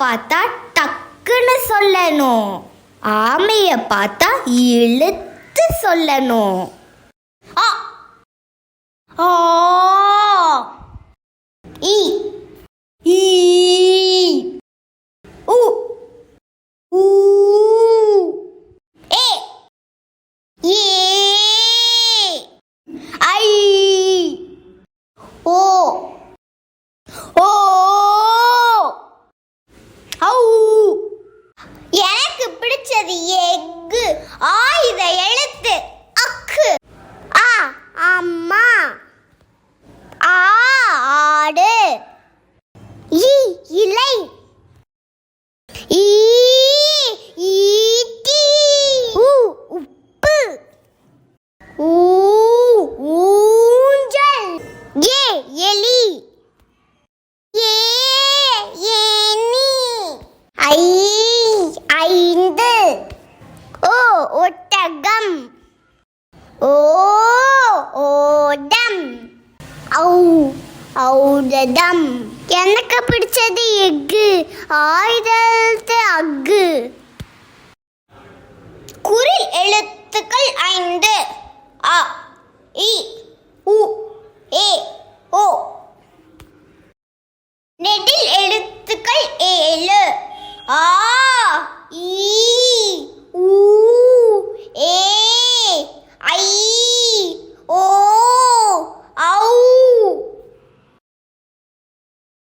பார்த்தா டக்குன்னு சொல்லணும். ஆமைய பார்த்தா இழுத்து சொல்லணும். ஆ ஆ ஈ ஈ உ ஊ ஏ ஏ ஐ ஓ ஓ ஔ. எனக்கு பிடிச்சது எக்கு. ஆயுத எழுத்து அக்கு. ஆ அம்மா. ஆ ஆடு. இ இலை. ஈ ஈட்டி. உ உப்பு. ஊ ஊஞ்சல். ஏ எலி. ஏ ஏனி. ஐ ஐந்து. ஓ ஒட்டகம். ஓ ஓடம். ஔ ஔடதம். எனக்கு பிடிச்சது எக்கு. ஆயுதத்து அக்கு. குறில் எழுத்துக்கள் 5. அ இ உ ஏ ஓ. நெடில் எழுத்துக்கள் 7. ஆ